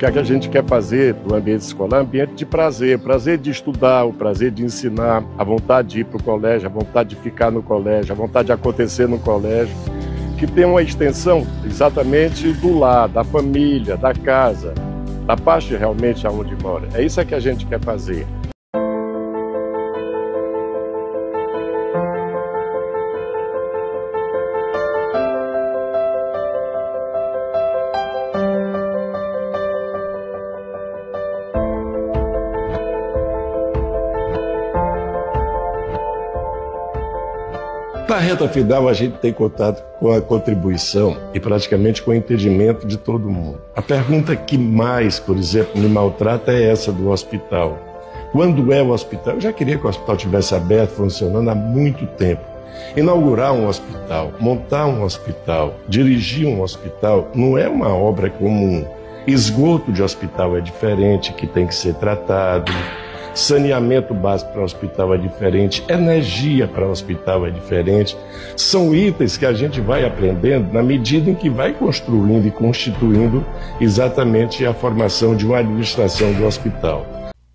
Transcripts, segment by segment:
que é que a gente quer fazer do ambiente escolar? Ambiente de prazer, prazer de estudar, o prazer de ensinar, a vontade de ir para o colégio, a vontade de ficar no colégio, a vontade de acontecer no colégio, que tem uma extensão exatamente do lar, da família, da casa, da parte realmente aonde mora. É isso que a gente quer fazer. Na reta final, a gente tem contato com a contribuição e praticamente com o entendimento de todo mundo. A pergunta que mais, por exemplo, me maltrata é essa do hospital. Quando é o hospital? Eu já queria que o hospital estivesse aberto, funcionando há muito tempo. Inaugurar um hospital, montar um hospital, dirigir um hospital, não é uma obra comum. Esgoto de hospital é diferente, que tem que ser tratado. Saneamento básico para o hospital é diferente, energia para o hospital é diferente. São itens que a gente vai aprendendo na medida em que vai construindo e constituindo exatamente a formação de uma administração do hospital.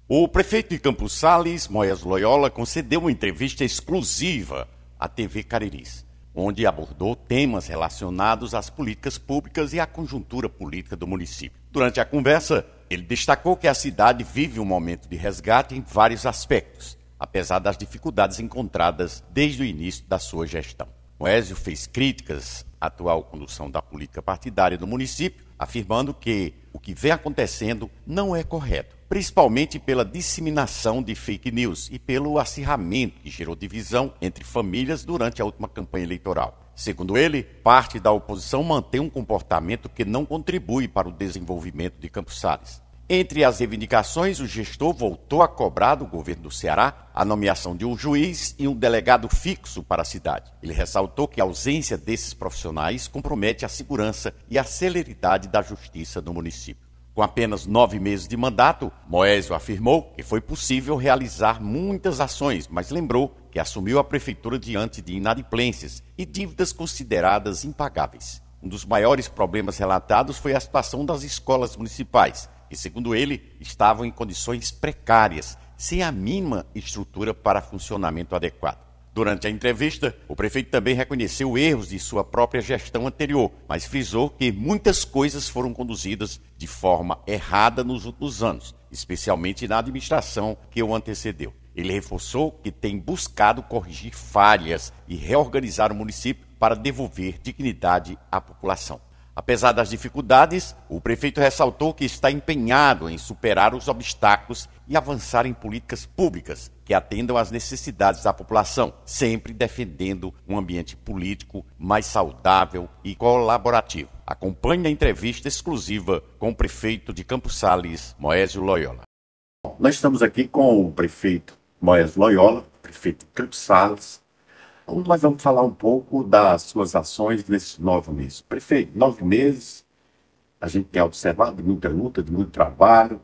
O prefeito de Campos Sales, Moésio Loyola, concedeu uma entrevista exclusiva à TV Cariris, onde abordou temas relacionados às políticas públicas e à conjuntura política do município. Durante a conversa, ele destacou que a cidade vive um momento de resgate em vários aspectos, apesar das dificuldades encontradas desde o início da sua gestão. Moésio fez críticas à atual condução da política partidária do município, afirmando que o que vem acontecendo não é correto, principalmente pela disseminação de fake news e pelo acirramento que gerou divisão entre famílias durante a última campanha eleitoral. Segundo ele, parte da oposição mantém um comportamento que não contribui para o desenvolvimento de Campos Sales. Entre as reivindicações, o gestor voltou a cobrar do governo do Ceará a nomeação de um juiz e um delegado fixo para a cidade. Ele ressaltou que a ausência desses profissionais compromete a segurança e a celeridade da justiça no município. Com apenas 9 meses de mandato, Moésio afirmou que foi possível realizar muitas ações, mas lembrou que assumiu a prefeitura diante de inadimplências e dívidas consideradas impagáveis. Um dos maiores problemas relatados foi a situação das escolas municipais, que, segundo ele, estavam em condições precárias, sem a mínima estrutura para funcionamento adequado. Durante a entrevista, o prefeito também reconheceu erros de sua própria gestão anterior, mas frisou que muitas coisas foram conduzidas de forma errada nos últimos anos, especialmente na administração que o antecedeu. Ele reforçou que tem buscado corrigir falhas e reorganizar o município para devolver dignidade à população. Apesar das dificuldades, o prefeito ressaltou que está empenhado em superar os obstáculos e avançar em políticas públicas que atendam às necessidades da população, sempre defendendo um ambiente político mais saudável e colaborativo. Acompanhe a entrevista exclusiva com o prefeito de Campos Sales, Moésio Loyola. Nós estamos aqui com o prefeito Moésio Loyola, prefeito de Campos Sales. Nós vamos falar um pouco das suas ações nesses 9 meses. Prefeito, 9 meses, a gente tem observado de muita luta, de muito trabalho,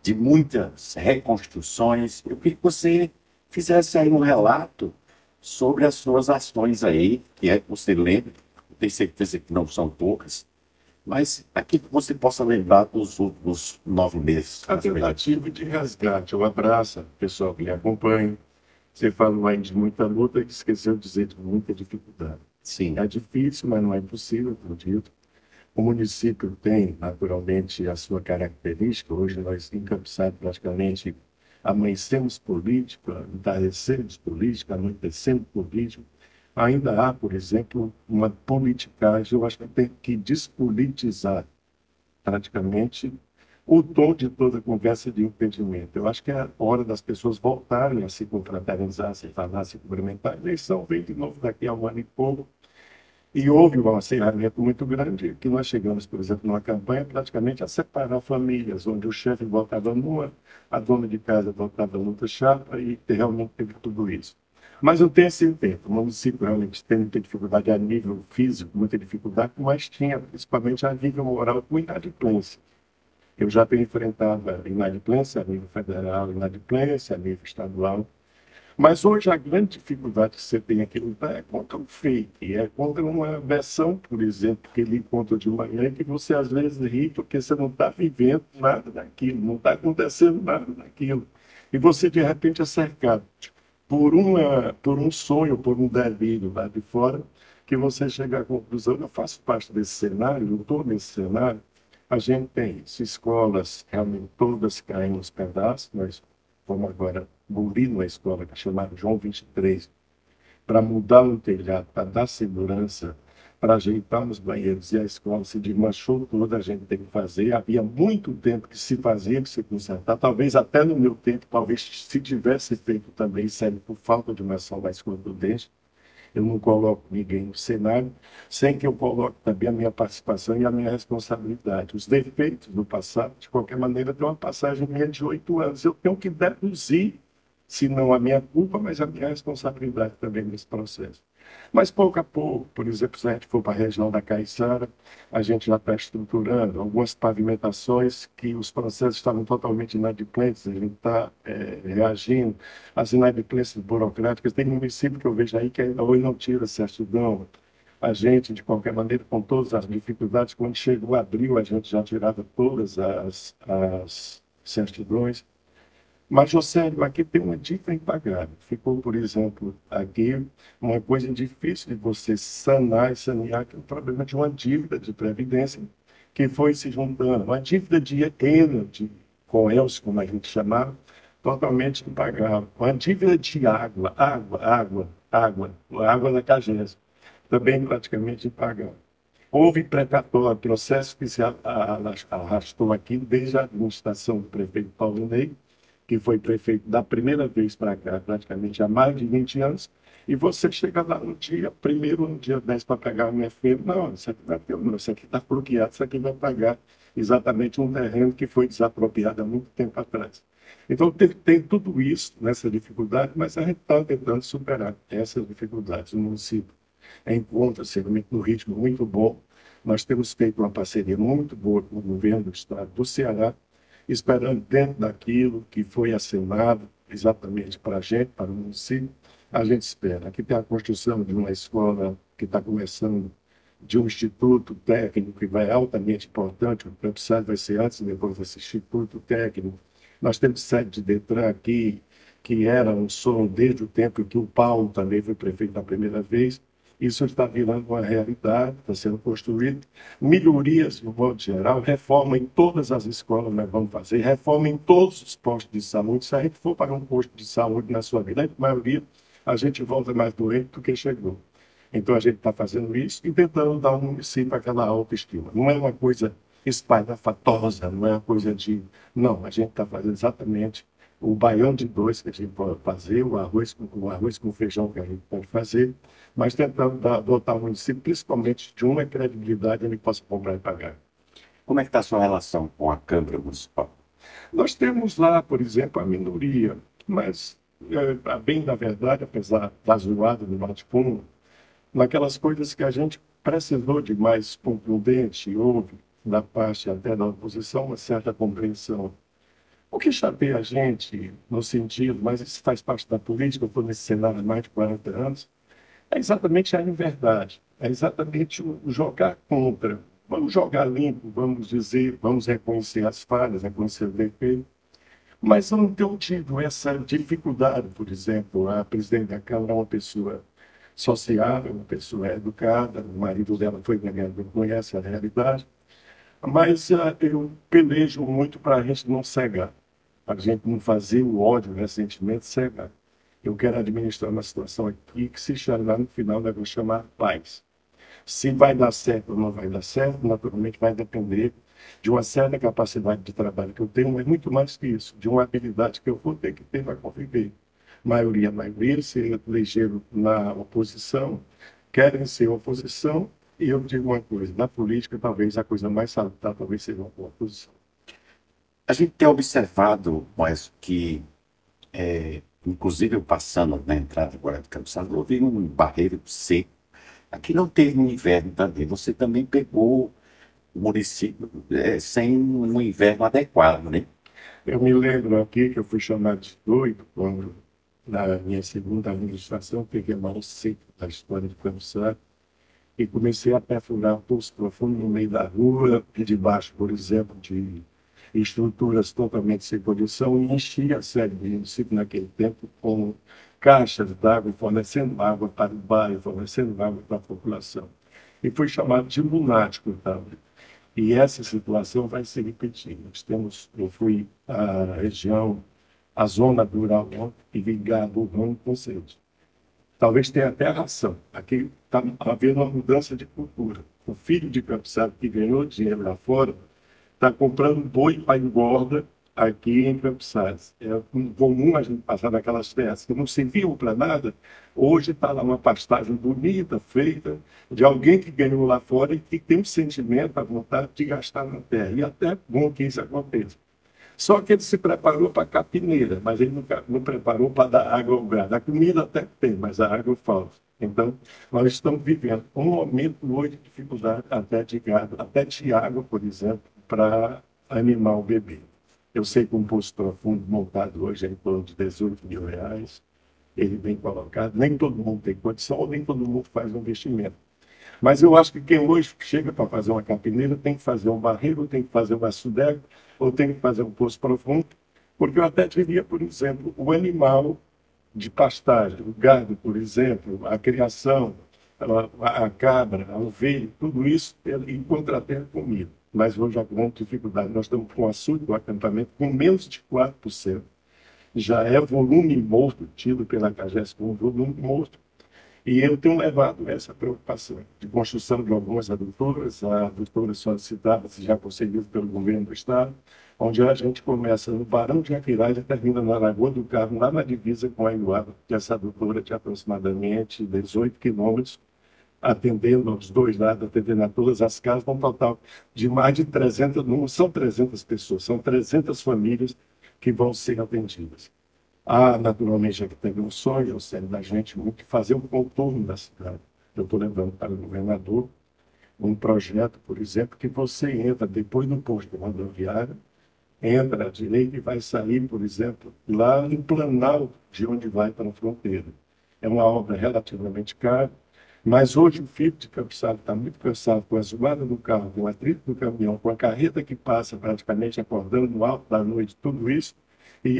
de muitas reconstruções. Eu queria que você fizesse aí um relato sobre as suas ações aí, que é que você lembra, eu tenho certeza que não são poucas, mas aqui que você possa lembrar dos últimos 9 meses. A tentativa de resgate, eu abraço o pessoal que lhe acompanha. Você falou aí de muita luta e esqueceu de dizer de muita dificuldade. Sim. É difícil, mas não é impossível, acredito. O município tem, naturalmente, a sua característica. Hoje nós, em Campos Sales, praticamente amanhecemos política, entarrecemos política, anoitecemos política. Ainda há, por exemplo, uma politicagem. Eu acho que tem que despolitizar praticamente o tom de toda a conversa de impedimento. Eu acho que é hora das pessoas voltarem a se confraternizar, se falar, se cumprimentar. A eleição vem de novo daqui a um ano e pouco. E houve um acirramento muito grande, que nós chegamos, por exemplo, numa campanha praticamente a separar famílias, onde o chefe votava numa, a dona de casa votava noutra chapa, e realmente teve tudo isso. Mas não tem esse tempo. O município realmente tem muita dificuldade a nível físico, muita dificuldade, mas tinha principalmente a nível moral com inadimplência. Eu já tenho enfrentado a inadimplência a nível federal, inadimplência a nível estadual. Mas hoje a grande dificuldade que você tem aqui no lutar é contra o fake, é contra uma versão, por exemplo, que ele conta de manhã, que você às vezes ri porque você não está vivendo nada daquilo, não está acontecendo nada daquilo. E você, de repente, é cercado por um sonho, por um delírio lá de fora, que você chega à conclusão, eu faço parte desse cenário, eu estou nesse cenário, a gente tem isso, escolas realmente todas caindo nos pedaços, nós vamos agora abolir uma escola que é chamada João 23, para mudar o telhado, para dar segurança, para ajeitar os banheiros, e a escola se desmanchou toda, a gente tem que fazer. Havia muito tempo que se fazia, que se consertar, talvez até no meu tempo, talvez se tivesse feito também, sério, por falta de uma ação mais contundente. Eu não coloco ninguém no cenário, sem que eu coloque também a minha participação e a minha responsabilidade. Os defeitos do passado, de qualquer maneira, tem uma passagem minha de 8 anos. Eu tenho que deduzir, se não a minha culpa, mas a minha responsabilidade também nesse processo. Mas pouco a pouco, por exemplo, se a gente for para a região da Caiçara, a gente já está estruturando algumas pavimentações que os processos estavam totalmente inadimplentes, a gente está reagindo às inadimplências burocráticas. Tem município que eu vejo aí que ainda hoje não tira certidão. A gente, de qualquer maneira, com todas as dificuldades, quando chegou abril, a gente já tirava todas as certidões. Mas, Josélio, aqui tem uma dívida impagável. Ficou, por exemplo, aqui uma coisa difícil de você sanar e sanear, que é o problema de uma dívida de previdência que foi se juntando. Uma dívida de ENA, de COELS, como a gente chamava, totalmente impagável. Uma dívida de água da CAGES, também praticamente impagável. Houve precatório, processo que se arrastou aqui desde a administração do prefeito Paulo Ney, que foi prefeito da primeira vez para cá, praticamente há mais de 20 anos, e você chega lá no dia primeiro, no dia 10 para pegar o FF, não, isso aqui não é teu, não, isso aqui está bloqueado, isso aqui vai pagar exatamente um terreno que foi desapropriado há muito tempo atrás. Então, tem tudo isso nessa dificuldade, mas a gente está tentando superar essas dificuldades. O município encontra-se no ritmo muito bom. Nós temos feito uma parceria muito boa com o governo do estado do Ceará, esperando dentro daquilo que foi assinado exatamente para a gente, para o município, a gente espera. Aqui tem a construção de uma escola que está começando, de um instituto técnico que vai altamente importante, o campusal vai ser antes e depois desse instituto técnico. Nós temos sede de Detran aqui, que era um sonho desde o tempo que o Paulo também foi prefeito da primeira vez. Isso está virando uma realidade, está sendo construído. Melhorias, no modo geral, reforma em todas as escolas nós vamos fazer, reforma em todos os postos de saúde. Se a gente for para um posto de saúde na sua grande maioria, a gente volta mais doente do que chegou. Então a gente está fazendo isso e tentando dar ao município aquela autoestima. Não é uma coisa espalhafatosa, não é uma coisa de... Não, a gente está fazendo exatamente o baião de dois que a gente pode fazer, o arroz com feijão que a gente pode fazer, mas tentando dotar o município, principalmente, de uma credibilidade que ele possa comprar e pagar. Como é que está a sua relação com a Câmara Municipal? Nós temos lá, por exemplo, a minoria, mas, a bem da verdade, apesar da zoada do bate-fundo, naquelas coisas que a gente precisou de mais contundente, houve, da parte até da oposição, uma certa compreensão. O que chateia a gente, no sentido, mas isso faz parte da política, eu estou nesse cenário há mais de 40 anos, é exatamente a inverdade, é exatamente o jogar contra. Vamos jogar limpo, vamos dizer, vamos reconhecer as falhas, reconhecer o defeito, mas não tenho tido essa dificuldade, por exemplo, a presidente da Câmara é uma pessoa sociável, uma pessoa educada, o marido dela foi vereador, conhece a realidade, mas eu pelejo muito para a gente não cegar, para a gente não fazer o ódio, o ressentimento cegar. Eu quero administrar uma situação aqui que, se chamar no final, eu vou chamar paz. Se vai dar certo ou não vai dar certo, naturalmente vai depender de uma certa capacidade de trabalho que eu tenho, mas muito mais que isso, de uma habilidade que eu vou ter que ter para conviver. Maioria, se elegeram na oposição, querem ser oposição, e eu digo uma coisa, na política, talvez a coisa mais salutar, talvez seja uma oposição. A gente tem observado, mas que, inclusive passando na entrada agora do Campos Salles, houve um barreiro seco. Aqui não teve um inverno também. Você também pegou o município sem um inverno adequado, né? Eu me lembro aqui que eu fui chamado de doido quando na minha segunda administração, peguei a maior seca da história de Campos Sales e comecei a perfurar um poço profundo no meio da rua, debaixo, por exemplo, de estruturas totalmente sem condição, e enchia a sede do município naquele tempo com caixas d'água, fornecendo água para o bairro, fornecendo água para a população. E fui chamado de lunático, então. E essa situação vai se repetir. Eu fui à região, à zona rural e ligado o ramo com sede. Talvez tenha até ração. Aqui está havendo uma mudança de cultura. O filho de Campos Sales, que ganhou dinheiro lá fora, está comprando boi para engorda aqui em Campos Sales. É comum a gente passar naquelas terras que não serviam para nada. Hoje está lá uma pastagem bonita, feita, de alguém que ganhou lá fora e que tem um sentimento, a vontade de gastar na terra. E até é bom que isso aconteça. Só que ele se preparou para a capineira, mas ele não preparou para dar água ao gado. A comida até tem, mas a água falta. Então, nós estamos vivendo um momento hoje de dificuldade até de gado, até de água, por exemplo, para animar o bebê. Eu sei que um poço profundo montado hoje é em torno de R$ 18.000. Ele bem colocado. Nem todo mundo tem condição, ou nem todo mundo faz um investimento. Mas eu acho que quem hoje chega para fazer uma capineira tem que fazer um barreiro, tem que fazer uma sudega, ou tem que fazer um poço profundo, porque eu até diria, por exemplo, o animal de pastagem, o gado, por exemplo, a criação, a cabra, a ovelha, tudo isso encontra até comida. Mas hoje a grande dificuldade, nós estamos com o açúcar do acampamento com menos de 4%. Já é volume morto, tido pela CAGES como volume morto. E eu tenho levado essa preocupação de construção de algumas adutoras, a adutora solicitada, já concedida pelo governo do Estado, onde a gente começa no Barão de Aquiraz e termina na Lagoa do Carmo, lá na divisa com a Iuaba, que essa adutora de aproximadamente 18 quilômetros, atendendo aos dois lados, atendendo a todas as casas, um total de mais de 300, não são 300 pessoas, são 300 famílias que vão ser atendidas. Naturalmente, aqui também um sonho, eu sei da gente, muito fazer um contorno da cidade. Eu estou levando para o governador um projeto, por exemplo, que você entra depois do posto rodoviário, entra à direita e vai sair, por exemplo, lá no Planalto, de onde vai para a fronteira. É uma obra relativamente cara, mas hoje o filho de Campos Sales está muito cansado com a zoada do carro, com o atrito do caminhão, com a carreta que passa praticamente acordando no alto da noite, tudo isso. E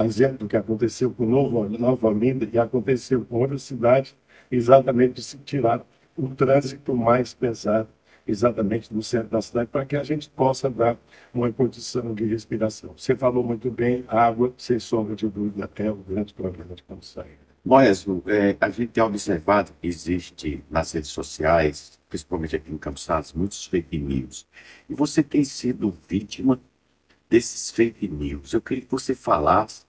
exemplo do que aconteceu com Nova Olinda e aconteceu com outras cidades, exatamente de se tirar o trânsito mais pesado, exatamente do centro da cidade, para que a gente possa dar uma condição de respiração. Você falou muito bem, água, sem sombra de dúvida, é o grande problema de Campos Sales. Moésio, a gente tem observado que existe nas redes sociais, principalmente aqui em Campos Sales, muitos fake news. E você tem sido vítima desses fake news. Eu queria que você falasse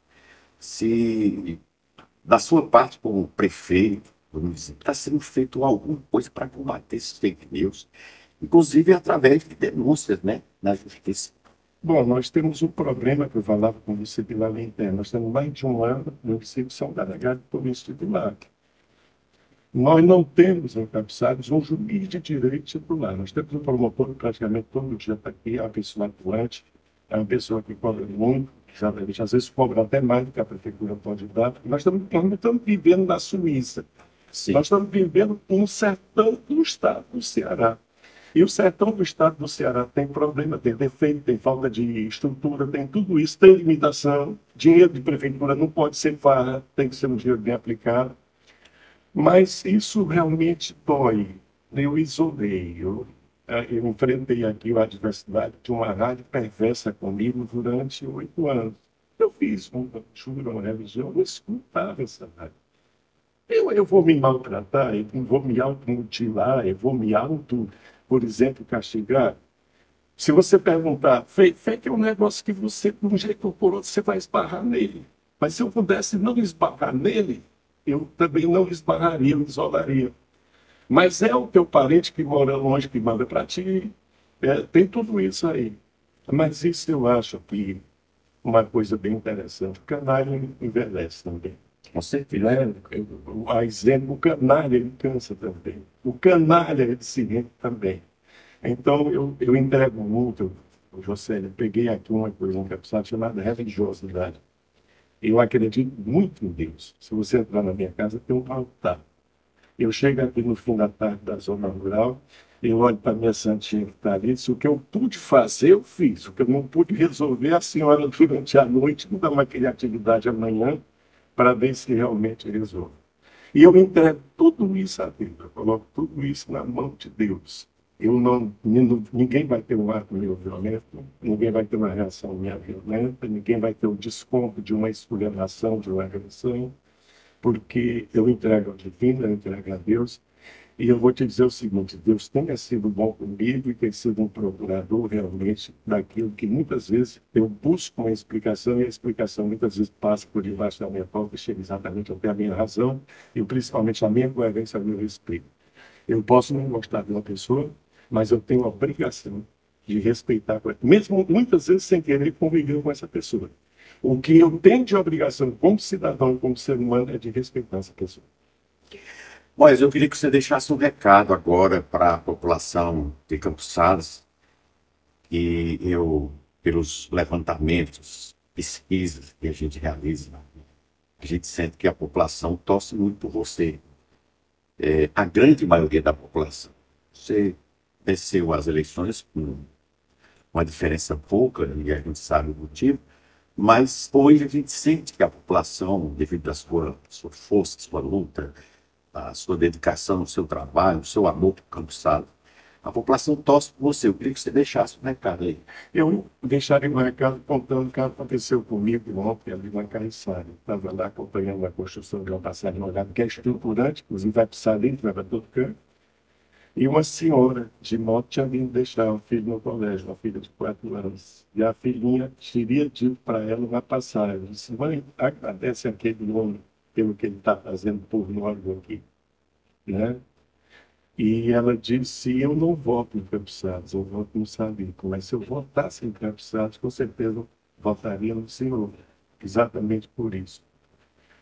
se, da sua parte como prefeito do município, está sendo feito alguma coisa para combater esses fake news, inclusive através de denúncias, né, na justiça. Bom, nós temos um problema que eu falava com o município lá interno. Nós temos mais de um ano no município São Delegado de Polícia Titular. Nós não temos em Campos Sales um juiz de direito titular. Nós temos um promotor que praticamente todo dia está aqui, é uma pessoa atuante, é uma pessoa que cobra muito, exatamente, às vezes cobra até mais do que a prefeitura pode dar. Nós não estamos vivendo na Suíça. Sim. Nós estamos vivendo um sertão do estado do Ceará. E o sertão do estado do Ceará tem problema, tem defeito, tem falta de estrutura, tem tudo isso, tem limitação. Dinheiro de prefeitura não pode ser farra, tem que ser um dinheiro bem aplicado. Mas isso realmente dói. Eu isolei, eu enfrentei aqui a adversidade de uma rádio perversa comigo durante 8 anos. Eu fiz uma revisão, eu não escutava essa rádio. Eu vou me maltratar, eu vou me automutilar, eu vou me por exemplo, castigar. Se você perguntar, fake é um negócio que você, de um jeito ou por outro, você vai esbarrar nele. Mas se eu pudesse não esbarrar nele, eu também não esbarraria, eu isolaria. Mas é o teu parente que mora longe, que manda para ti. Tem tudo isso aí. Mas isso eu acho que uma coisa bem interessante. O canalha envelhece também. Com certeza. A exemplo, o canalha ele cansa também. O canalha ele se rende também. Então eu entrego muito, José, eu peguei aqui uma coisa em Campos Sales chamada religiosidade. Eu acredito muito em Deus. Se você entrar na minha casa, tem um altar. Eu chego aqui no fim da tarde da zona rural, eu olho para a minha santinha que está ali, se o que eu pude fazer, eu fiz. O que eu não pude resolver, a senhora durante a noite me dá uma criatividade amanhã para ver se realmente resolve. E eu entrego tudo isso a Deus, eu coloco tudo isso na mão de Deus. Ninguém vai ter um ato meu violento, ninguém vai ter uma reação minha violenta, ninguém vai ter o desconto de uma esculhambação, de uma agressão, porque eu entrego ao divino, eu entrego a Deus. E eu vou te dizer o seguinte: Deus tenha sido bom comigo e tem sido um procurador realmente daquilo que muitas vezes eu busco uma explicação e a explicação muitas vezes passa por debaixo da minha porta e chega exatamente até a minha razão e principalmente a minha coerência, a meu respeito. Eu posso não gostar de uma pessoa, mas eu tenho a obrigação de respeitar, mesmo muitas vezes sem querer conviver com essa pessoa. O que eu tenho de obrigação como cidadão, como ser humano, é de respeitar essa pessoa. Mas eu queria que você deixasse um recado agora para a população de Campos Sales, que eu, pelos levantamentos, pesquisas que a gente realiza, a gente sente que a população torce muito por você. A grande maioria da população. Você venceu as eleições com uma diferença pouca, e a gente sabe o motivo, mas hoje a gente sente que a população, devido à sua força, à sua luta, à sua dedicação no seu trabalho, ao seu amor por Campos Sales, a população torce por você. Eu queria que você deixasse um recado aí. Eu deixaria um recado contando o que aconteceu comigo ontem ali na Caiçara. Estava lá acompanhando a construção de uma passagem molhada, que é estruturante, inclusive vai para o Salinho, vai para todo canto. E uma senhora de moto tinha vindo deixar um filho no colégio, uma filha de 4 anos. E a filhinha teria dito para ela uma passagem. Disse: mãe, agradece aquele homem pelo que ele está fazendo por nós aqui. Né? E ela disse: eu não voto em Campos Sales, eu voto no Salico. Mas se eu votasse em Campos Sales, com certeza eu votaria no senhor. Exatamente por isso.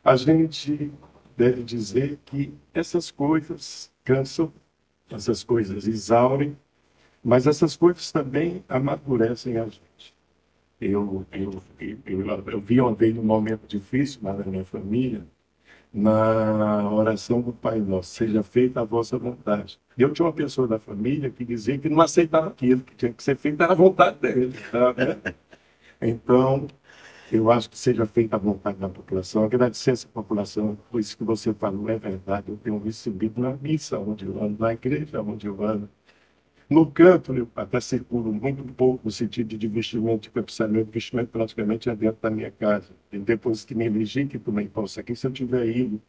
A gente deve dizer que essas coisas cansam, essas coisas exaurem, mas essas coisas também amadurecem a gente. Eu vi uma vez num momento difícil lá na minha família, na oração do Pai Nosso: seja feita a vossa vontade. E eu tinha uma pessoa da família que dizia que não aceitava aquilo, que tinha que ser feita a vontade dele. Né? Então, eu acho que seja feita a vontade da população. Agradecer essa população, por isso que você falou, é verdade. Eu tenho recebido na missa onde eu ando, na igreja onde eu ando. No canto, eu até circulo muito pouco no sentido de investimento de Campos Sales. Meu investimento praticamente é dentro da minha casa. E depois que me elegi, que tomei posse aqui, se eu tiver ido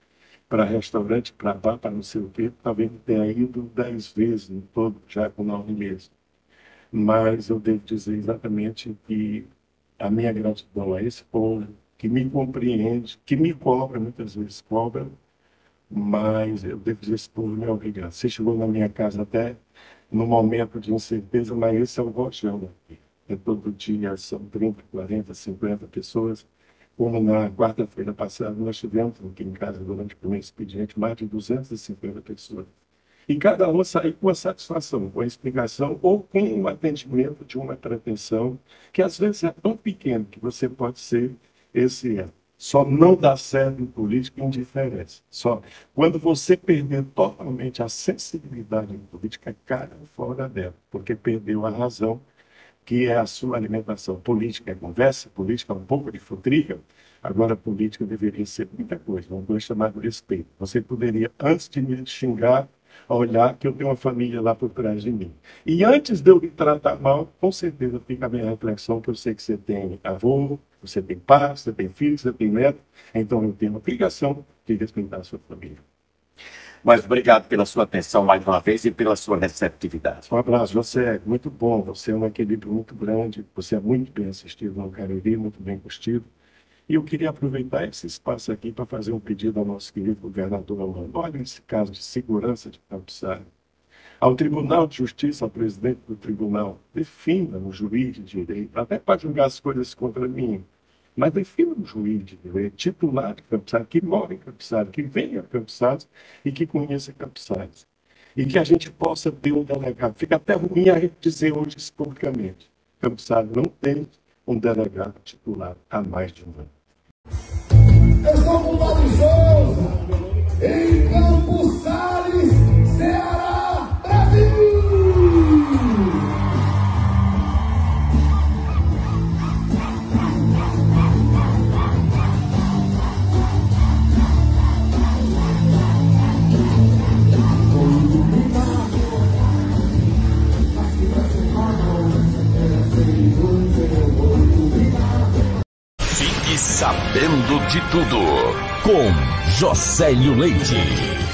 para restaurante, para bar, para não sei o quê, talvez eu tenha ido 10 vezes no todo, já com 9 meses. Mas eu devo dizer exatamente que a minha gratidão a esse povo que me compreende, que me cobra, muitas vezes cobra, mas eu devo dizer: esse povo me obrigado. Você chegou na minha casa até no momento de incerteza, mas esse é o rojão aqui. Todo dia são 30, 40, 50 pessoas. Como na quarta-feira passada, nós tivemos aqui em casa, durante o primeiro expediente, mais de 250 pessoas. E cada uma sai com a satisfação, com a explicação ou com um atendimento de uma pretensão, que às vezes é tão pequeno que você pode ser esse é. Só não dá certo em política indiferença. Só quando você perder totalmente a sensibilidade em política, cai fora dela, porque perdeu a razão, que é a sua alimentação. Política é conversa, política é um pouco de futrica. Agora, política deveria ser muita coisa, uma coisa chamada respeito. Você poderia, antes de me xingar, olhar que eu tenho uma família lá por trás de mim. E antes de eu me tratar mal, com certeza fica a minha reflexão, que eu sei que você tem avô, você tem pai, você tem filho, você tem neto, então eu tenho a obrigação de respeitar a sua família. Mas obrigado pela sua atenção mais uma vez e pela sua receptividade. Um abraço, você é muito bom, você é um equilíbrio muito grande, você é muito bem assistido no Cariri, muito bem curtido. E eu queria aproveitar esse espaço aqui para fazer um pedido ao nosso querido governador Amando. Olha esse caso de segurança de Campos Sales. Ao Tribunal de Justiça, ao presidente do tribunal, defina um juiz de direito, até para julgar as coisas contra mim, mas defina um juiz de direito, titular de Campos Sales, que mora em Campos Sales, que venha a Campos Sales e que conheça Campos Sales. E que a gente possa ter um delegado. Fica até ruim a gente dizer hoje isso publicamente. Campos Sales não tem um delegado titular há mais de um ano. Eu sou com o Paulo Souza, em Campos Sales, Ceará, Brasil! Fique sabendo de tudo com Josélio Leite.